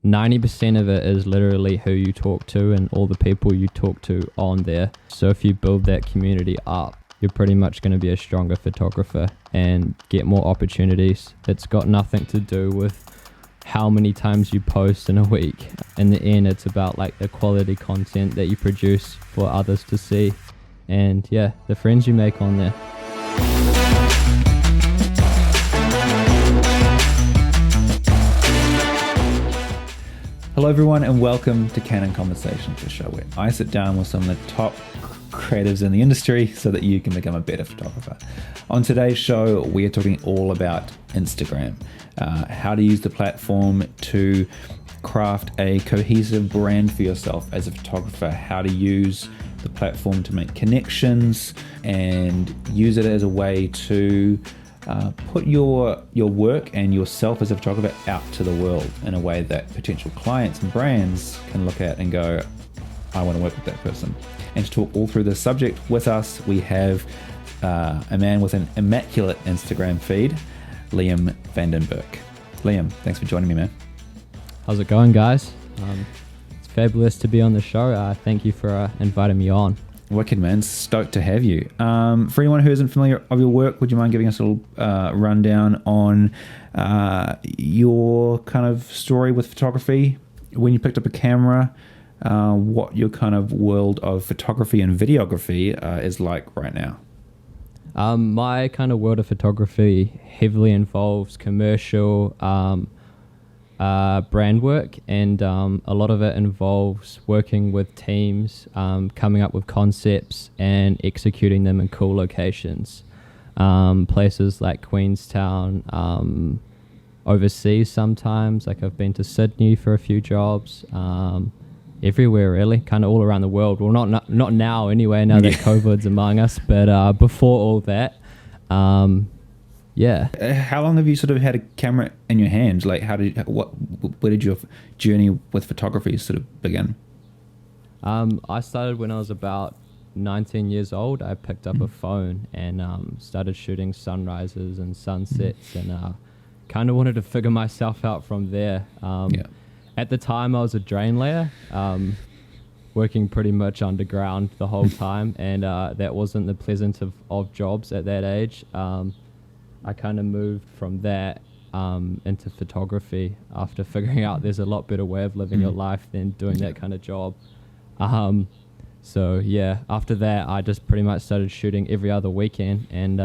90% of it is literally who you talk to and all the people you talk to on there. So if you build that community up, you're pretty much going to be a stronger photographer and get more opportunities. It's got nothing to do with how many times you post in a week. In the end, it's about like the quality content that you produce for others to see. And yeah, the friends you make on there. Hello everyone and welcome to Canon Conversations, the show where I sit down with some of the top creatives in the industry so that you can become a better photographer. On today's show, we are talking all about Instagram, how to use the platform to craft a cohesive brand for yourself as a photographer, how to use the platform to make connections and use it as a way to put your work and yourself as a photographer out to the world in a way that potential clients and brands can look at and go, I want to work with that person. And to talk all through this subject with us, we have a man with an immaculate Instagram feed, Liam Vandenberk. Liam, thanks for joining me, man. How's it going, guys? It's fabulous to be on the show. Thank you for inviting me on. Wicked, man. Stoked to have you. For anyone who isn't familiar of your work, would you mind giving us a little rundown on your kind of story with photography, when you picked up a camera, what your kind of world of photography and videography is like right now? My kind of world of photography heavily involves commercial brand work, and a lot of it involves working with teams, coming up with concepts and executing them in cool locations, places like Queenstown, overseas sometimes, like I've been to Sydney for a few jobs, everywhere really, kind of all around the world. Well, not now anyway, now that COVID's among us, but before all that, yeah. How long have you sort of had a camera in your hands? Like, where did your journey with photography sort of begin? I started when I was about 19 years old. I picked up a phone and started shooting sunrises and sunsets, and kind of wanted to figure myself out from there. At the time, I was a drain layer, working pretty much underground the whole time, and that wasn't the pleasant of jobs at that age. I kind of moved from that into photography after figuring out there's a lot better way of living your life than doing that kind of job. So yeah, after that, I just pretty much started shooting every other weekend and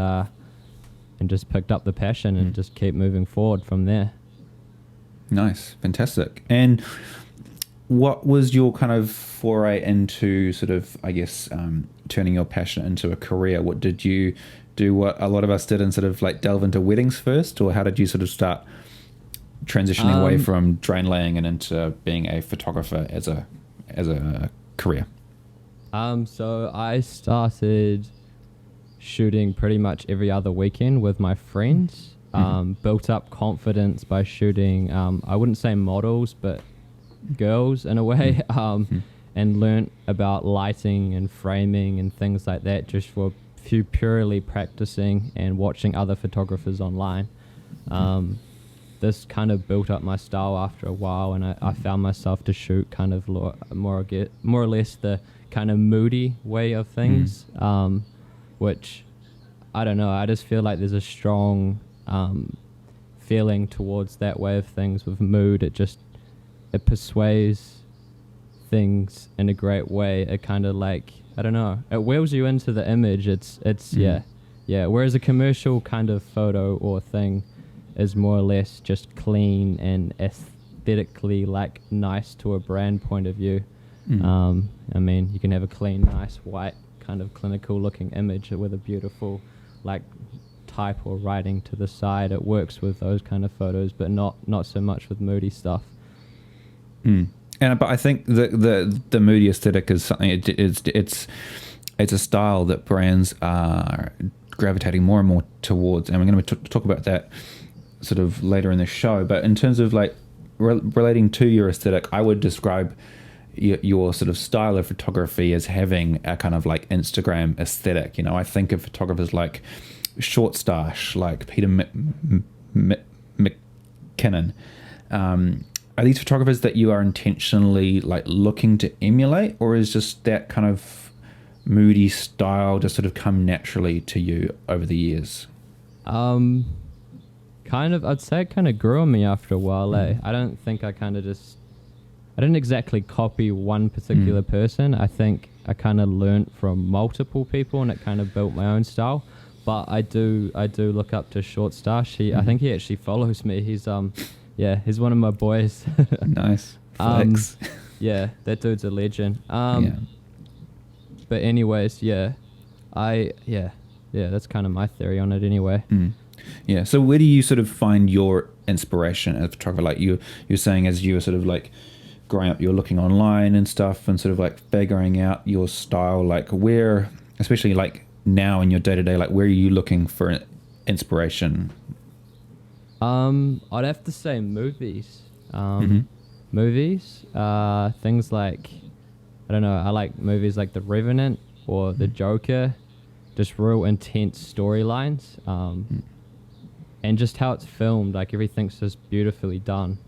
just picked up the passion and just keep moving forward from there. Nice, fantastic. And what was your kind of foray into sort of, I guess, turning your passion into a career? What did you do, what a lot of us did, and sort of like delve into weddings first, or how did you sort of start transitioning away from drain laying and into being a photographer as a career? So I started shooting pretty much every other weekend with my friends. Built up confidence by shooting, I wouldn't say models, but girls in a way, and learnt about lighting and framing and things like that just for purely practicing and watching other photographers online. This kind of built up my style after a while, and I found myself to shoot kind of more or less the kind of moody way of things, which I don't know, I just feel like there's a strong feeling towards that way of things with mood. It persuades things in a great way. It kind of like, I don't know, it wheels you into the image. It's whereas a commercial kind of photo or thing is more or less just clean and aesthetically like nice to a brand point of view. I mean, you can have a clean, nice, white kind of clinical looking image with a beautiful like type or writing to the side. It works with those kind of photos, but not so much with moody stuff. But I think the moody aesthetic is something. It's a style that brands are gravitating more and more towards, and we're going to talk about that sort of later in the show. But in terms of like relating to your aesthetic, I would describe your sort of style of photography as having a kind of like Instagram aesthetic. You know, I think of photographers like Short Stash, like Peter McKinnon, are these photographers that you are intentionally like looking to emulate, or is just that kind of moody style just sort of come naturally to you over the years? Kind of, I'd say it kind of grew on me after a while. I don't think I didn't exactly copy one particular person. I think I kind of learned from multiple people, and it kind of built my own style. But I do look up to Short Stash. I think he actually follows me. He's he's one of my boys. Nice. Flex. Yeah, that dude's a legend. But anyways, that's kind of my theory on it anyway. Yeah. So where do you sort of find your inspiration as a photographer? Like you're saying, as you were sort of like growing up, you're looking online and stuff and sort of like figuring out your style. Like where, especially like now in your day to day, like where are you looking for inspiration? I'd have to say movies. Movies, things like, I don't know, I like movies like The Revenant or The Joker, just real intense storylines, and just how it's filmed, like everything's just beautifully done.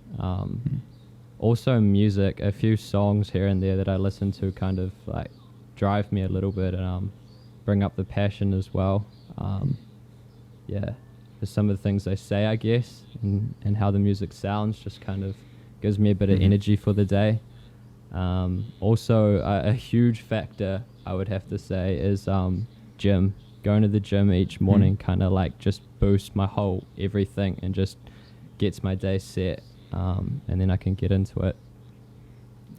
Also music, a few songs here and there that I listen to kind of like drive me a little bit and bring up the passion as well. Just some of the things they say, I guess, and how the music sounds just kind of gives me a bit of energy for the day. Also, a huge factor I would have to say is gym. Going to the gym each morning kind of like just boosts my whole everything and just gets my day set, and then I can get into it.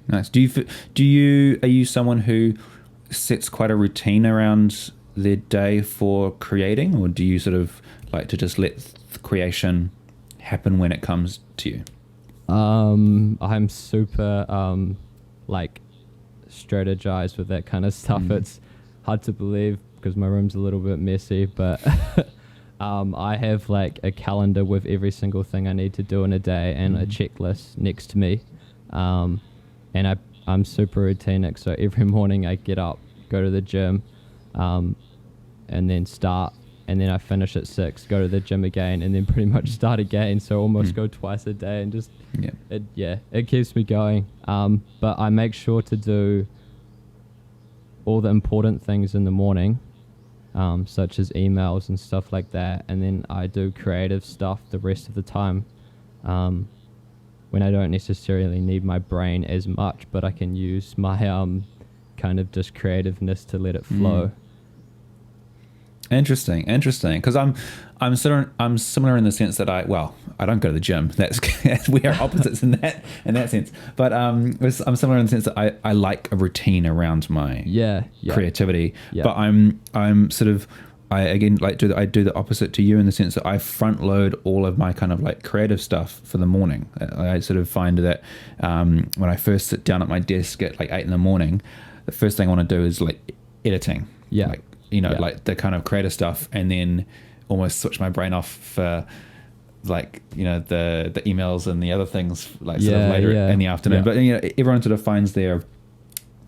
Nice. Are you someone who sets quite a routine around their day for creating, or do you sort of like to just let the creation happen when it comes to you? I'm super like strategized with that kind of stuff. It's hard to believe because my room's a little bit messy, but I have like a calendar with every single thing I need to do in a day and a checklist next to me. And I'm super routinic, so every morning I get up, go to the gym, and then start, and then I finish at 6, go to the gym again, and then pretty much start again. So almost go twice a day, and just it keeps me going. But I make sure to do all the important things in the morning, such as emails and stuff like that, and then I do creative stuff the rest of the time, when I don't necessarily need my brain as much, but I can use my kind of just creativeness to let it flow. Interesting. Because I'm similar in the sense that I don't go to the gym. That's we are opposites in that sense. But I'm similar in the sense that I like a routine around my creativity. Yeah. But I'm sort of I do the opposite to you in the sense that I front load all of my kind of like creative stuff for the morning. I sort of find that when I first sit down at my desk at like 8 a.m, the first thing I want to do is like editing. Yeah. Like, like the kind of creative stuff, and then almost switch my brain off for like, the emails and the other things like sort of later in the afternoon. But everyone sort of finds their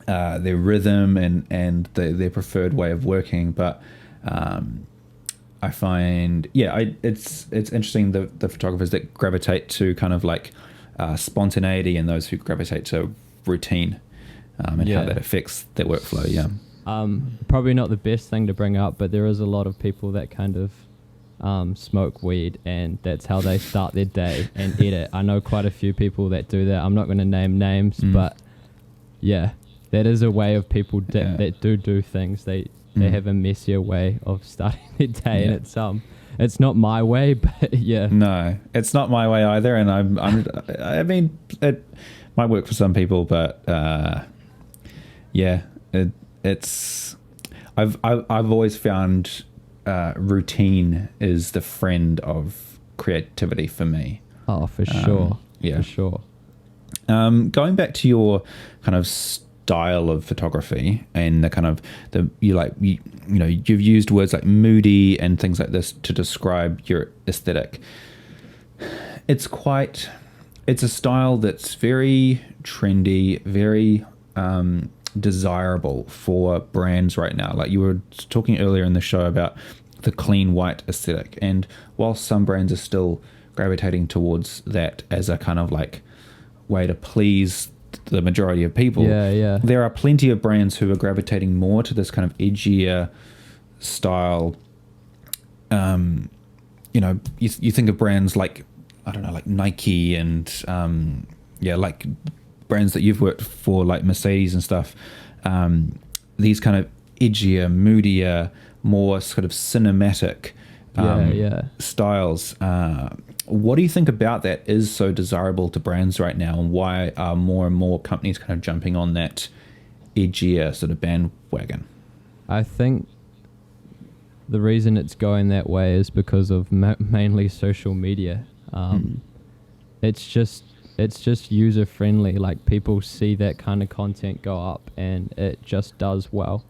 rhythm and their preferred way of working. But I find it's interesting the photographers that gravitate to kind of like spontaneity, and those who gravitate to routine, and how that affects their workflow. Probably not the best thing to bring up, but there is a lot of people that kind of smoke weed, and that's how they start their day and edit. I know quite a few people that do that. I'm not going to name names, but that is a way of people that do things. They have a messier way of starting their day, and it's not my way, but no, it's not my way either. And I mean, it might work for some people, but I've always found routine is the friend of creativity for me. Oh, for sure. For sure. Going back to your kind of style of photography and the kind of you've used words like moody and things like this to describe your aesthetic. It's a style that's very trendy, very desirable for brands right now. Like you were talking earlier in the show about the clean white aesthetic, and while some brands are still gravitating towards that as a kind of like way to please the majority of people. Yeah. There are plenty of brands who are gravitating more to this kind of edgier style. You think of brands like, I don't know, like Nike and like brands that you've worked for, like Mercedes and stuff. These kind of edgier, moodier, more sort of cinematic styles. What do you think about that is so desirable to brands right now, and why are more and more companies kind of jumping on that edgier sort of bandwagon? I think the reason it's going that way is because of mainly social media. It's just user friendly. Like, people see that kind of content go up and it just does well.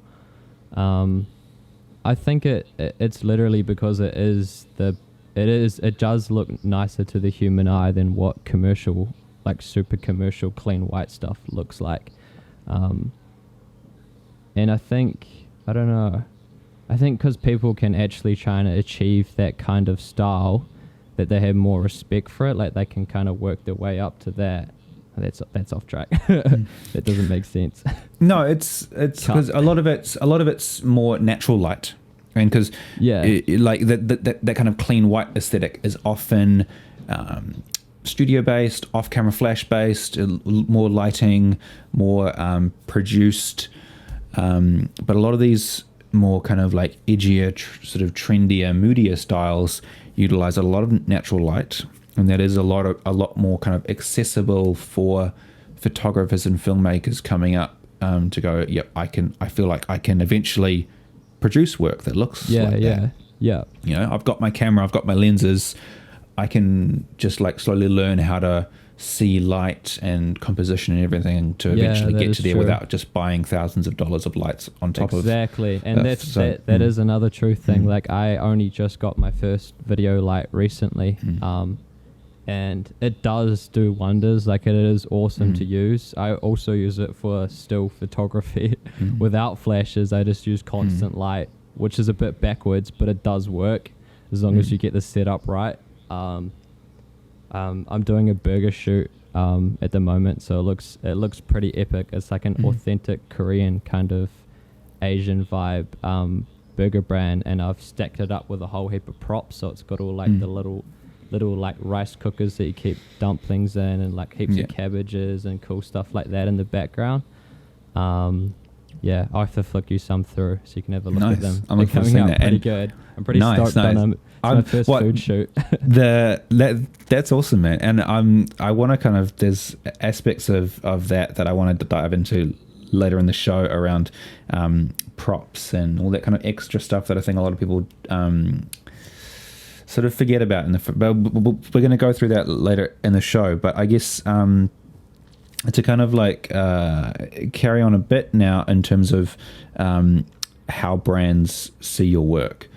I think it's literally because it does look nicer to the human eye than what commercial, like super commercial clean white stuff looks like. And I think, I don't know, I think because people can actually try to achieve that kind of style, that they have more respect for it. Like, they can kind of work their way up to that. That's off track. That doesn't make sense. No, it's because a lot of it's more natural light, and because like that kind of clean white aesthetic is often studio based, off camera flash based, more lighting, more produced. But a lot of these more kind of like edgier, sort of trendier, moodier styles utilize a lot of natural light, and that is a lot more kind of accessible for photographers and filmmakers coming up to go, I feel like I can eventually produce work that looks like that. Yeah. You know, I've got my camera, I've got my lenses, I can just like slowly learn how to see light and composition and everything to eventually get to there without just buying thousands of dollars of lights on top of exactly. And that is another true thing. Like, I only just got my first video light recently, and it does do wonders. Like, it is awesome to use. I also use it for still photography without flashes. I just use constant light, which is a bit backwards, but it does work as long as you get the setup right. I'm doing a burger shoot at the moment, so it looks pretty epic. It's like an authentic Korean kind of Asian vibe burger brand, and I've stacked it up with a whole heap of props. So it's got all like the little like rice cookers that you keep dumplings in, and like heaps of cabbages and cool stuff like that in the background. I'll have to flick you some through so you can have a look at them. I'm coming out pretty good. I'm pretty stoked on them. It's my first food shoot. That's awesome, man. And I want to kind of, there's aspects of that I wanted to dive into later in the show around props and all that kind of extra stuff that I think a lot of people sort of forget about. But we're going to go through that later in the show. But I guess to kind of like carry on a bit now in terms of how brands see your work.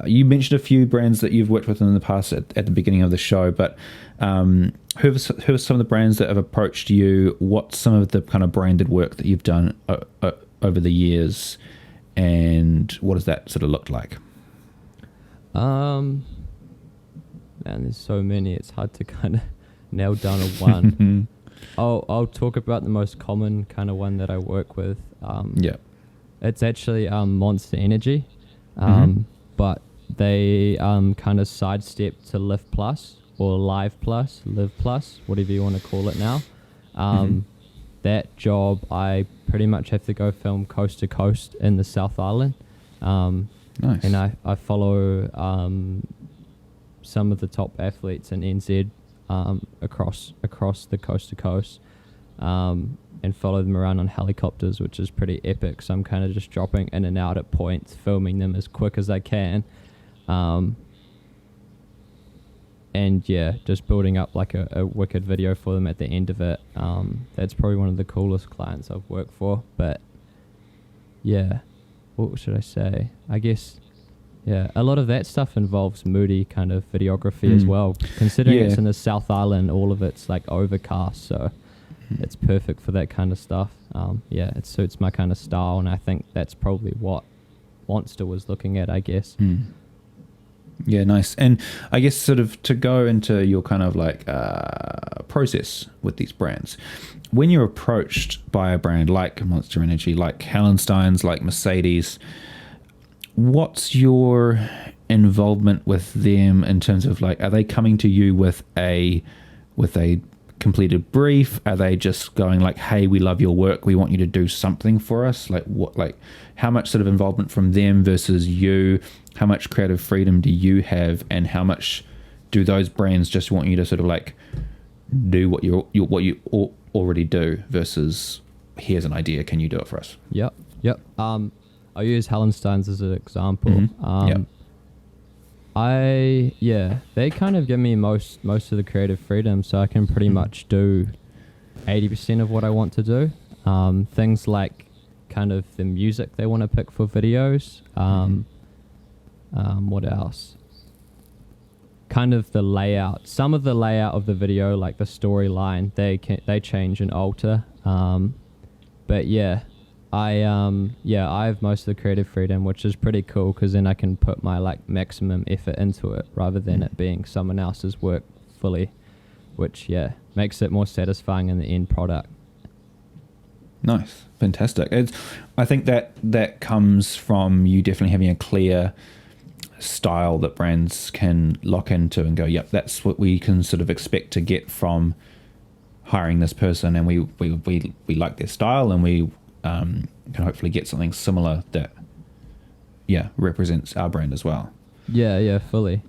You mentioned a few brands that you've worked with in the past at the beginning of the show, but who are some of the brands that have approached you? What's some of the kind of branded work that you've done over the years, and what does that sort of look like? Man, there's so many. It's hard to kind of nail down a one. I'll talk about the most common kind of one that I work with. It's actually Monster Energy. But they kind of sidestepped to Live Plus or Live Plus, Live Plus, whatever you want to call it now. That job, I pretty much have to go film coast to coast in the South Island. Nice. And I follow some of the top athletes in NZ across the coast to coast. And follow them around on helicopters, which is pretty epic. So I'm kind of just dropping in and out at points, filming them as quick as I can. And just building up like a wicked video for them at the end of it. That's probably one of the coolest clients I've worked for. But what should I say? I guess, a lot of that stuff involves moody kind of videography as well. Considering it's in the South Island, all of it's like overcast, so it's perfect for that kind of stuff. It suits my kind of style, and I think that's probably what Monster was looking at, I guess. Yeah, nice. And I guess sort of to go into your kind of like process with these brands, when you're approached by a brand like Monster Energy, like Hallenstein's, like Mercedes, what's your involvement with them in terms of like, are they coming to you with a completed brief? Are they just going like, hey, we love your work, we want you to do something for us? Like what, like how much sort of involvement from them versus you? How much creative freedom do you have, and how much do those brands just want you to sort of like do what you already do versus here's an idea, can you do it for us? Yep. I'll use Hallenstein's as an example. They kind of give me most of the creative freedom, so I can pretty much do 80% of what I want to do. Things like kind of the music they want to pick for videos. What else? Kind of the layout. Some of the layout of the video, like the storyline, they change and alter. But yeah, I have most of the creative freedom, which is pretty cool because then I can put my like maximum effort into it rather than it being someone else's work fully, which makes it more satisfying in the end product. Nice, fantastic. I think that comes from you definitely having a clear style that brands can lock into and go, yep, that's what we can sort of expect to get from hiring this person, and we like their style, and we can hopefully get something similar that represents our brand as well. Fully.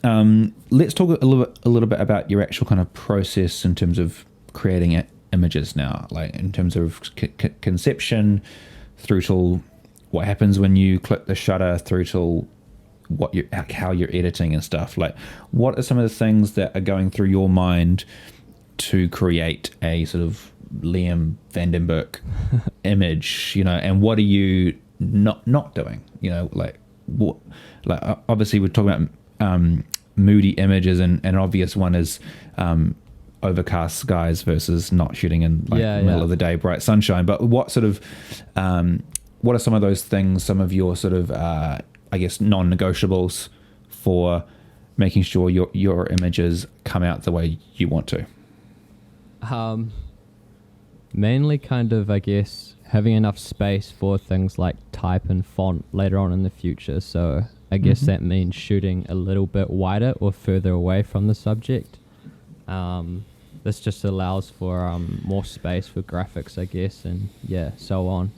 Let's talk a little bit about your actual kind of process in terms of creating images now, like in terms of conception through to what happens when you click the shutter, through to how you're editing and stuff. Like, what are some of the things that are going through your mind to create a sort of Liam Vandenberg image, and what are you not doing? Obviously we're talking about moody images, and an obvious one is overcast skies versus not shooting in middle of the day, bright sunshine. But what sort of what are some of those things, some of your sort of I guess non-negotiables for making sure your images come out the way you want to? Mainly kind of, I guess, having enough space for things like type and font later on in the future. So I guess that means shooting a little bit wider or further away from the subject. This just allows for more space for graphics, I guess, and so on.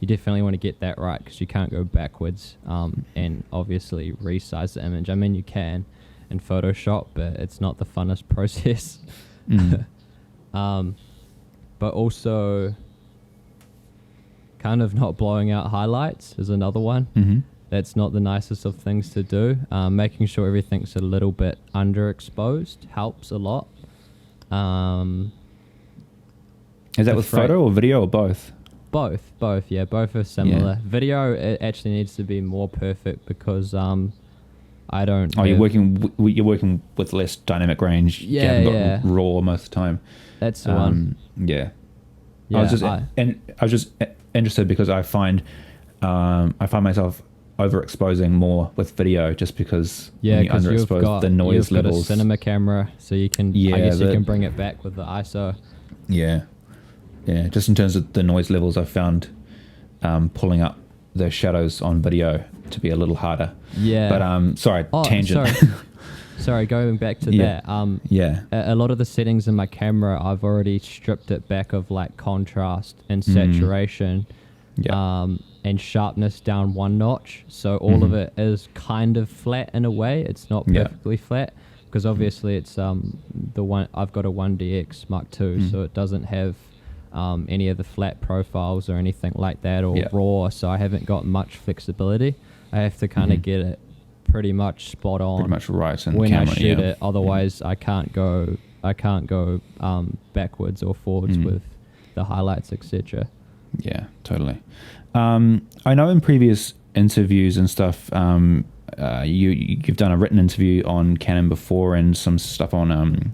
You definitely want to get that right because you can't go backwards and obviously resize the image. I mean, you can in Photoshop, but it's not the funnest process. But also kind of not blowing out highlights is another one. That's not the nicest of things to do. Making sure everything's a little bit underexposed helps a lot. Is that with photo or video or both? Both, both are similar. Video, it actually needs to be more perfect because I don't. Oh, you're working with less dynamic range. You haven't got raw most of the time. That's the one. I was just interested because I find myself overexposing more with video just because when you underexpose the noise levels. You've got a cinema camera, so you can. I guess you can bring it back with the ISO. Yeah. Just in terms of the noise levels, I found pulling up the shadows on video to be a little harder. But tangent. Sorry, going back to that. A lot of the settings in my camera, I've already stripped it back of like contrast and saturation, and sharpness down one notch. So all of it is kind of flat in a way. It's not perfectly flat because obviously it's the one I've got a 1DX Mark II, so it doesn't have any of the flat profiles or anything like that or raw. So I haven't got much flexibility. I have to kind of get it pretty much spot on, pretty much right when I shoot it. Otherwise, I can't go backwards or forwards with the highlights, etc. Yeah, totally. I know in previous interviews and stuff, you've done a written interview on Canon before and some stuff on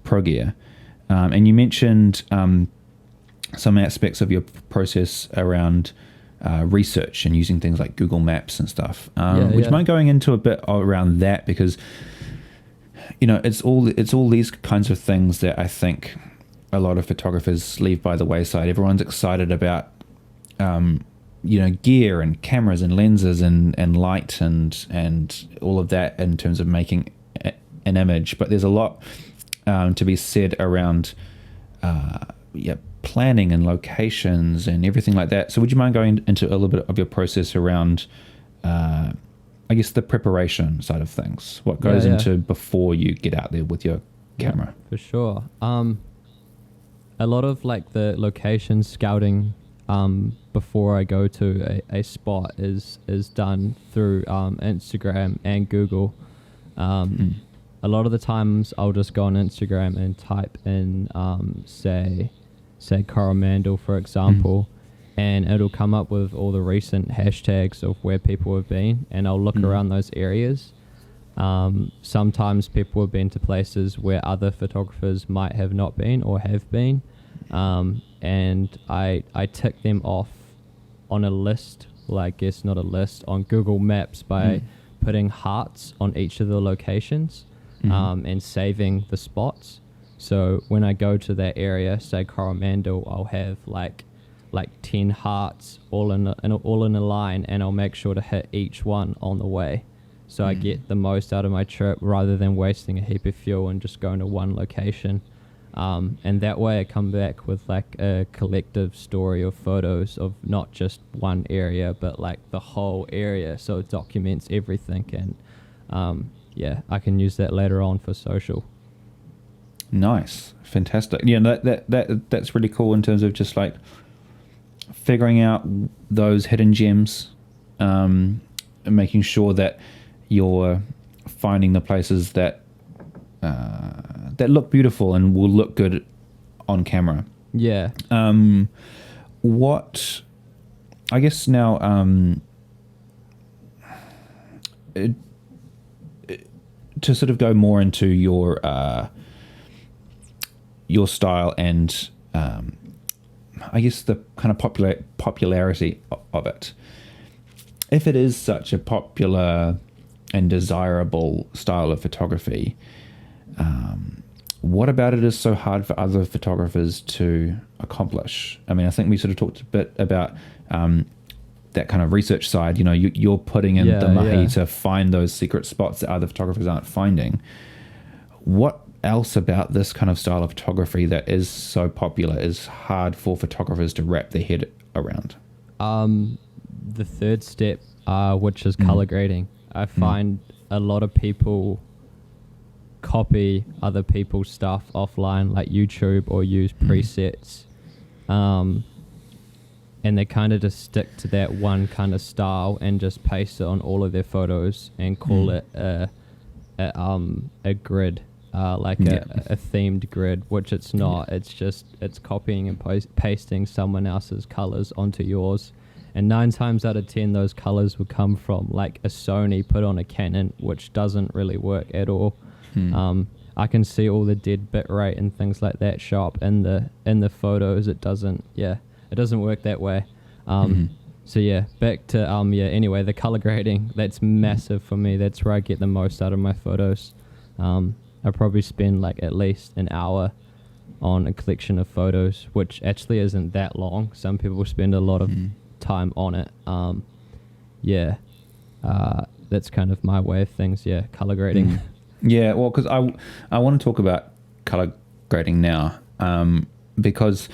Pro Gear, and you mentioned some aspects of your process around research and using things like Google Maps and stuff. Yeah, Would yeah. you mind going into a bit around that? Because, you know, it's all these kinds of things that I think a lot of photographers leave by the wayside. Everyone's excited about, you know, gear and cameras and lenses and light and all of that in terms of making an image. But there's a lot to be said around planning and locations and everything like that. So would you mind going into a little bit of your process around, I guess, the preparation side of things? What goes into before you get out there with your camera? For sure. A lot of like the location scouting before I go to a spot is done through Instagram and Google. A lot of the times I'll just go on Instagram and type in say Coromandel, for example, and it'll come up with all the recent hashtags of where people have been, and I'll look around those areas. Sometimes people have been to places where other photographers might have not been or have been, and I tick them off on a list, well, I guess not a list, on Google Maps by putting hearts on each of the locations and saving the spots. So when I go to that area, say Coromandel, I'll have like 10 hearts all in a line, and I'll make sure to hit each one on the way. So I get the most out of my trip rather than wasting a heap of fuel and just going to one location. And that way I come back with like a collective story of photos of not just one area, but like the whole area. So it documents everything. And I can use that later on for social. Nice. Fantastic. Yeah, that's really cool in terms of just like figuring out those hidden gems, and making sure that you're finding the places that look beautiful and will look good on camera. Yeah. What I guess now to sort of go more into your style and I guess the kind of popularity of it. If it is such a popular and desirable style of photography, what about it is so hard for other photographers to accomplish? I mean, I think we sort of talked a bit about that kind of research side. You know, you're putting in the mahi to find those secret spots that other photographers aren't finding. What else about this kind of style of photography that is so popular is hard for photographers to wrap their head around? The third step, which is color grading. I find a lot of people copy other people's stuff offline, like YouTube, or use presets, and they kind of just stick to that one kind of style and just paste it on all of their photos and call it a grid, like a themed grid, which it's not. It's copying and pasting someone else's colors onto yours. And 9 times out of 10, those colors would come from like a Sony put on a Canon, which doesn't really work at all. I can see all the dead bit rate and things like that show up in the photos. It doesn't work that way. So yeah, back to anyway, the color grading, that's massive for me. That's where I get the most out of my photos. I probably spend like at least an hour on a collection of photos, which actually isn't that long. Some people spend a lot of time on it. That's kind of my way of things. Color grading. Yeah, well, because I want to talk about color grading now, because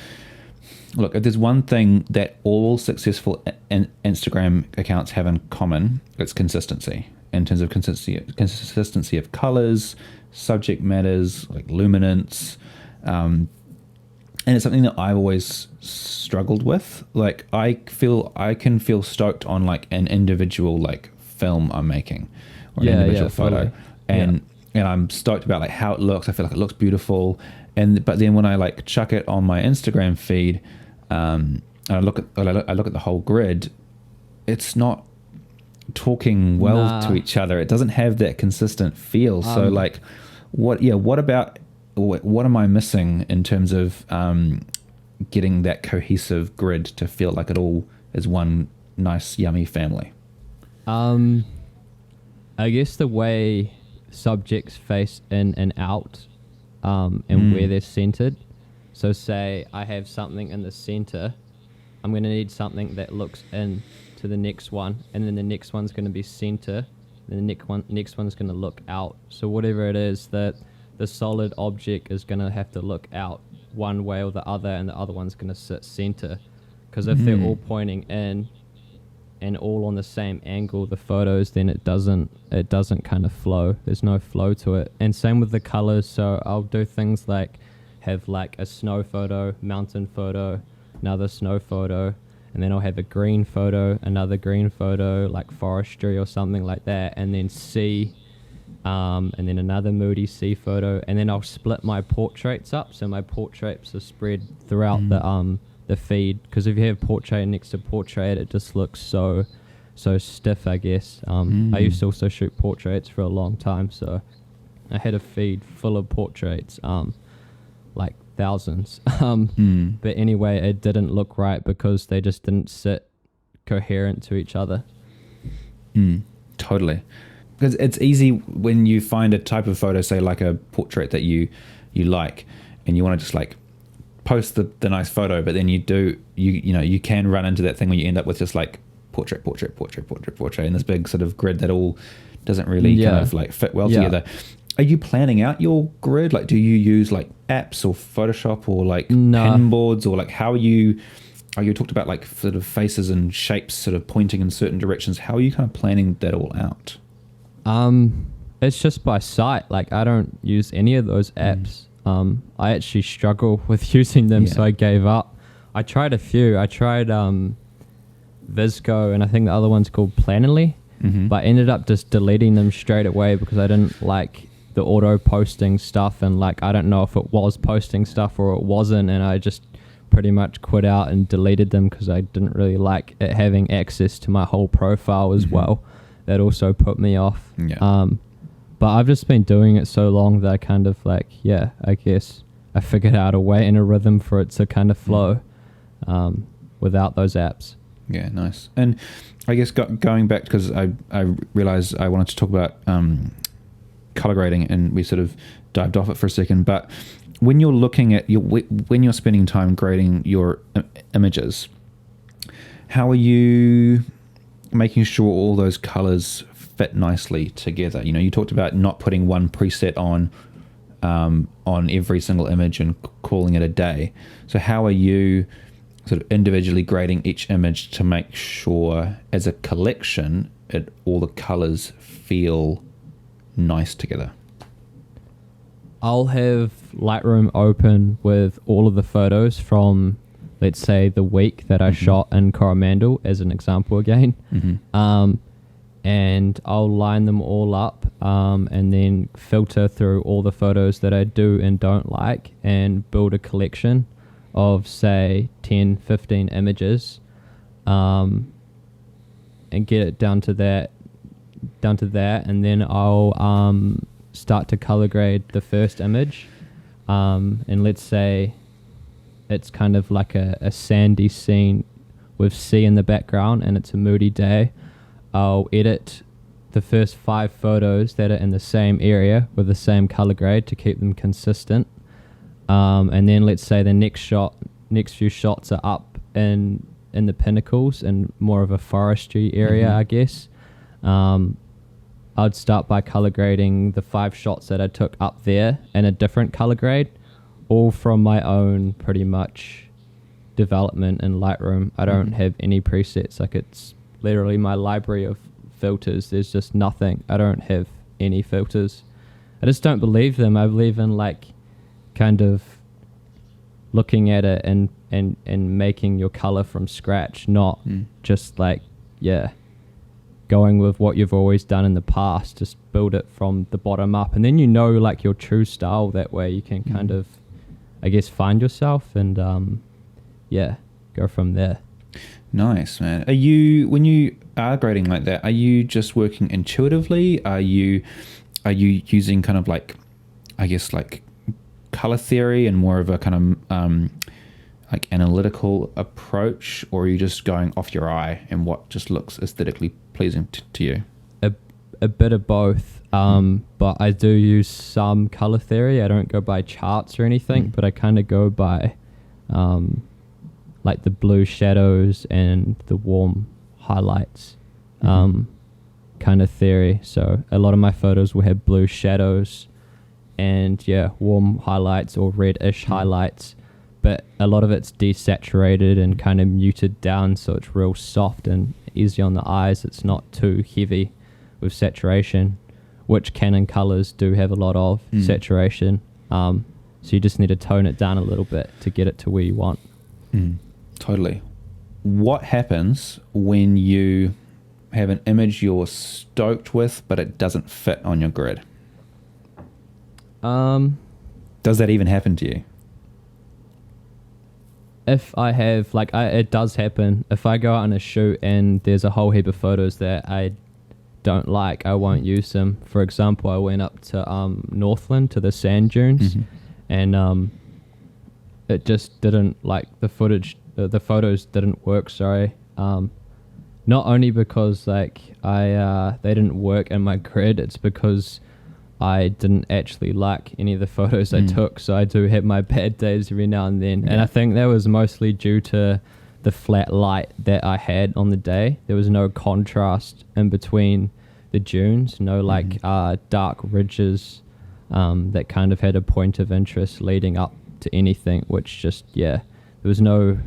look, if there's one thing that all successful Instagram accounts have in common, it's consistency. In terms of consistency of colors, subject matters, like luminance, and it's something that I've always struggled with. Like I can feel stoked on like an individual like film I'm making, or an individual photo, and I'm stoked about like how it looks. I feel like it looks beautiful, but then when I like chuck it on my Instagram feed, and I look at the whole grid, it's not talking well to each other. It doesn't have that consistent feel. So like, what am I missing in terms of getting that cohesive grid to feel like it all is one nice, yummy family? I guess the way subjects face in and out, and where they're centered. So say I have something in the center, I'm going to need something that looks in to the next one, and then the next one's going to be center, and the next one's going to look out. So whatever it is, that the solid object is going to have to look out one way or the other, and the other one's going to sit center. Because if they're all pointing in and all on the same angle, the photos, then it doesn't kind of flow. There's no flow to it. And same with the colors. So I'll do things like have like a snow photo, mountain photo, another snow photo, and then I'll have a green photo, another green photo, like forestry or something like that, and then sea, and then another moody sea photo, and then I'll split my portraits up. So my portraits are spread throughout the feed, because if you have portrait next to portrait, it just looks so stiff, I guess. I used to also shoot portraits for a long time, so I had a feed full of portraits, like thousands. But anyway, it didn't look right because they just didn't sit coherent to each other. Totally. Because it's easy when you find a type of photo, say like a portrait that you like, and you want to just like post the nice photo, but then you can run into that thing where you end up with just like portrait and this big sort of grid that all doesn't really kind of like fit well together. Are you planning out your grid? Like, do you use like apps or Photoshop or like pen boards, or like how are you talked about like sort of faces and shapes sort of pointing in certain directions? How are you kind of planning that all out? It's just by sight. Like, I don't use any of those apps. I actually struggle with using them, so I gave up. I tried a few. I tried Visco, and I think the other one's called Planoly, but I ended up just deleting them straight away because I didn't like the auto posting stuff, and like I don't know if it was posting stuff or it wasn't, and I just pretty much quit out and deleted them because I didn't really like it having access to my whole profile as well. That also put me off. But I've just been doing it so long that I kind of like, I guess I figured out a way and a rhythm for it to kind of flow without those apps. Yeah, nice. And I guess going back, because I realized I wanted to talk about color grading, and we sort of dived off it for a second. But when you're looking at when you're spending time grading your images, how are you making sure all those colors fit nicely together? You know, you talked about not putting one preset on every single image and calling it a day. So how are you sort of individually grading each image to make sure as a collection all the colors feel nice together? I'll have Lightroom open with all of the photos from, let's say, the week that I shot in Coromandel, as an example again. And I'll line them all up, and then filter through all the photos that I do and don't like, and build a collection of, say, 10, 15 images, and get it down to that, and then I'll start to color grade the first image, and let's say it's kind of like a sandy scene with sea in the background and it's a moody day. I'll edit the first 5 photos that are in the same area with the same color grade to keep them consistent, and then let's say the next few shots are up in the pinnacles and more of a forestry area, I guess. I'd start by color grading the 5 shots that I took up there in a different color grade, all from my own pretty much development in Lightroom. I don't have any presets. Like, it's literally my library of filters. There's just nothing. I don't have any filters. I just don't believe them. I believe in like kind of looking at it and making your color from scratch, not just like going with what you've always done in the past. Just build it from the bottom up, and then you know like your true style. That way you can kind of, I guess, find yourself and go from there. Nice, man. Are you, when you are grading like that, are you just working intuitively? Are you using kind of like, I guess, like color theory and more of a kind of like analytical approach, or are you just going off your eye and what just looks aesthetically pleasing to you? A bit of both, but I do use some color theory. I don't go by charts or anything, but I kind of go by like the blue shadows and the warm highlights kind of theory. So a lot of my photos will have blue shadows and warm highlights or reddish highlights, but a lot of it's desaturated and kind of muted down, so it's real soft and easy on the eyes. It's not too heavy with saturation, which Canon colors do have a lot of saturation. So you just need to tone it down a little bit to get it to where you want. Totally. What happens when you have an image you're stoked with, but it doesn't fit on your grid? Does that even happen to you? If I have, it does happen. If I go out on a shoot and there's a whole heap of photos that I don't like, I won't use them. For example, I went up to Northland to the sand dunes, and it just didn't, the photos didn't work. Sorry, not only because they didn't work in my grid, it's because I didn't actually like any of the photos I took. So I do have my bad days every now and then, and I think that was mostly due to the flat light that I had on the day. There was no contrast in between the dunes, no dark ridges that kind of had a point of interest leading up to anything, which just there was no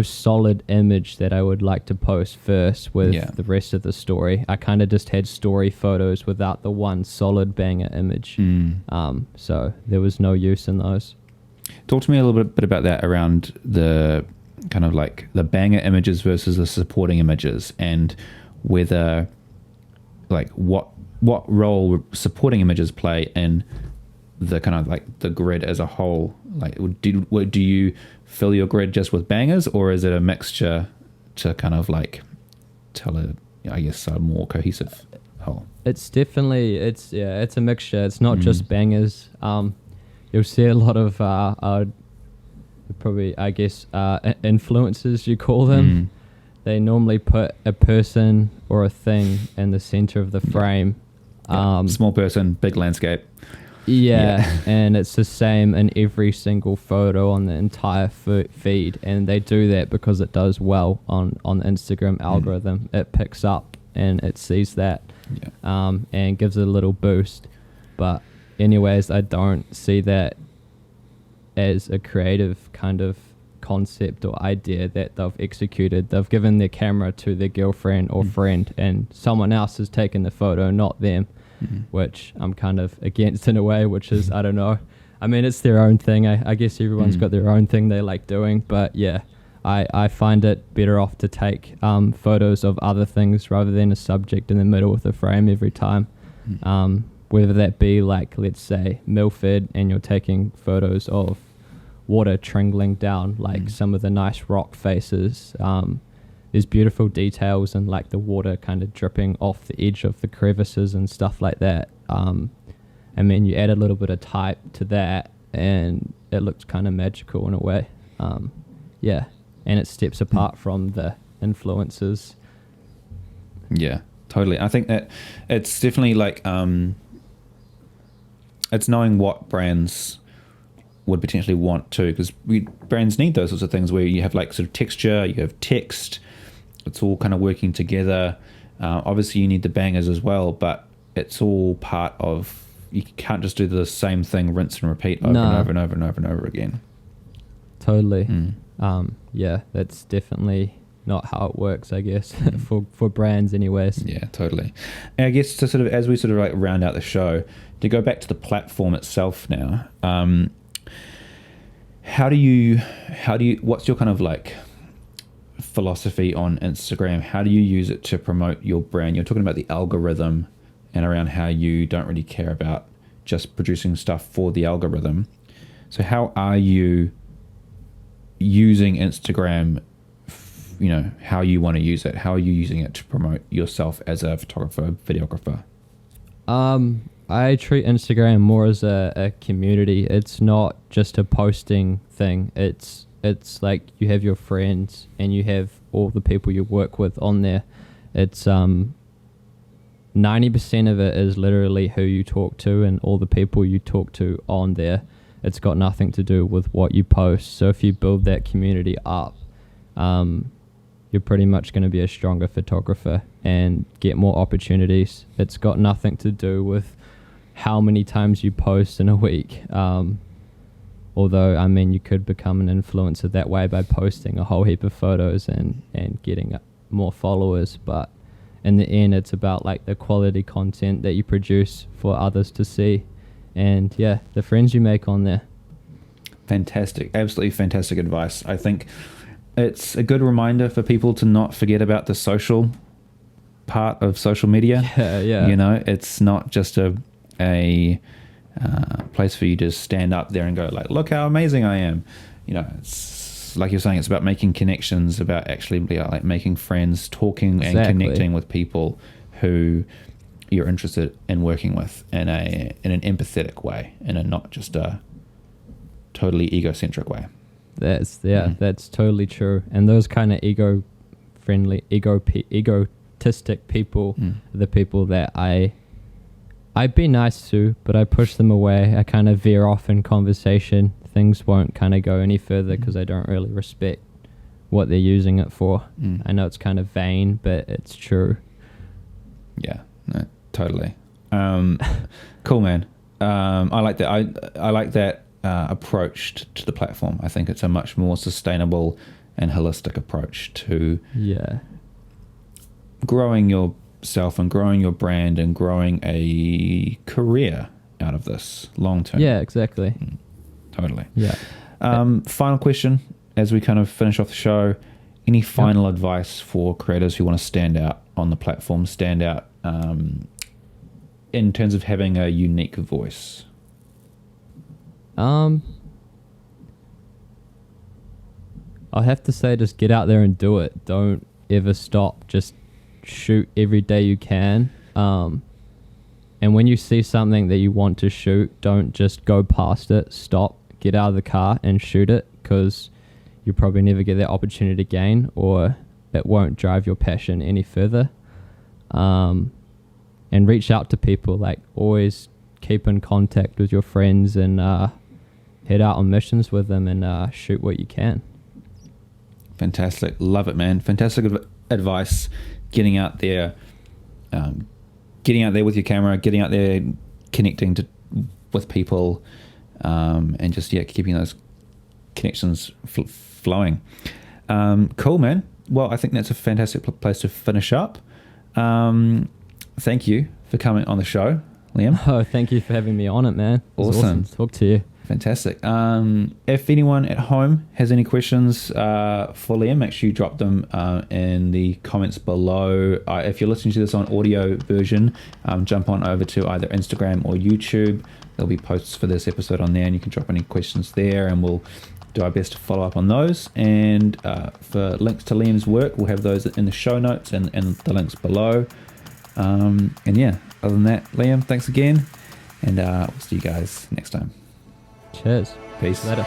solid image that I would like to post first with the rest of the story. I kind of just had story photos without the one solid banger image. So there was no use in those. Talk to me a little bit about that, around the kind of like the banger images versus the supporting images, and whether what role supporting images play in the kind of the grid as a whole. Do you fill your grid just with bangers, or is it a mixture to kind of tell a more cohesive whole? It's definitely it's a mixture. It's not just bangers. You'll see a lot of influencers, you call them. They normally put a person or a thing in the center of the frame. Small person, big landscape. And it's the same in every single photo on the entire feed, and they do that because it does well on the Instagram algorithm. It picks up and it sees that and gives it a little boost. But anyways, I don't see that as a creative kind of concept or idea that they've executed. They've given their camera to their girlfriend or friend, and someone else has taken the photo, not them. Which I'm kind of against in a way, which is, I don't know. I mean, it's their own thing. I guess everyone's got their own thing they like doing. But I find it better off to take photos of other things rather than a subject in the middle of the frame every time. Whether that be let's say, Milford, and you're taking photos of water trickling down, some of the nice rock faces. There's beautiful details and the water kind of dripping off the edge of the crevices and stuff like that. And then you add a little bit of type to that and it looks kind of magical in a way. And it steps apart from the influences. Yeah, totally. I think that it's definitely it's knowing what brands would potentially want to, because brands need those sorts of things where you have sort of texture, you have text, it's all kind of working together. Obviously you need the bangers as well, but it's all part of, you can't just do the same thing, rinse and repeat over and over and over and over and over again. Totally. That's definitely not how it works, I guess, for brands anyways. Yeah, totally. And I guess to sort of, as we sort of round out the show, to go back to the platform itself now, how do you what's your kind of philosophy on Instagram? How do you use it to promote your brand? You're talking about the algorithm and around how you don't really care about just producing stuff for the algorithm. So how are you using Instagram, how you want to use it? How are you using it to promote yourself as a photographer, videographer? I treat Instagram more as a community. It's not just a posting thing. It's like you have your friends and you have all the people you work with on there. It's 90% of it is literally who you talk to and all the people you talk to on there. It's got nothing to do with what you post. So if you build that community up, you're pretty much going to be a stronger photographer and get more opportunities. It's got nothing to do with how many times you post in a week. Although, I mean, you could become an influencer that way by posting a whole heap of photos and getting more followers. But in the end, it's about like the quality content that you produce for others to see. And yeah, the friends you make on there. Fantastic. Absolutely fantastic advice. I think it's a good reminder for people to not forget about the social part of social media. Yeah. You know, it's not just a place for you to stand up there and go like, look how amazing I am. You know, it's like you're saying, it's about making connections, about actually like making friends, talking and connecting with people who you're interested in working with in an empathetic way, in a not just a totally egocentric way. That's totally true. And those kind of egotistic people are the people that I'd be nice to, but I push them away. I kind of veer off in conversation. Things won't kind of go any further because I don't really respect what they're using it for. I know it's kind of vain, but it's true. Yeah, no, totally. Cool, man. I like that. I like that approach to the platform. I think it's a much more sustainable and holistic approach to growing yourself and growing your brand and growing a career out of this long term. Yeah, exactly. Totally. Yeah. Final question as we kind of finish off the show. Any final advice for creators who want to stand out on the platform, stand out in terms of having a unique voice? I'll have to say just get out there and do it. Don't ever stop. Just shoot every day you can. And when you see something that you want to shoot, don't just go past it. Stop, get out of the car and shoot it, because you'll probably never get that opportunity again, or it won't drive your passion any further. And reach out to people. Like, always keep in contact with your friends and head out on missions with them and shoot what you can. Fantastic. Love it, man. Fantastic advice. Getting out there with your camera, getting out there, connecting with people, and just keeping those connections flowing. Cool, man. Well, I think that's a fantastic place to finish up. Thank you for coming on the show, Liam. Oh, thank you for having me on it, man. Awesome to talk to you. Fantastic. If anyone at home has any questions for Liam, make sure you drop them in the comments below. If you're listening to this on audio version, jump on over to either Instagram or YouTube. There'll be posts for this episode on there, and you can drop any questions there, and we'll do our best to follow up on those. And for links to Liam's work, we'll have those in the show notes and the links below. And yeah, other than that, Liam, thanks again, and we'll see you guys next time. Cheers. Peace. Later.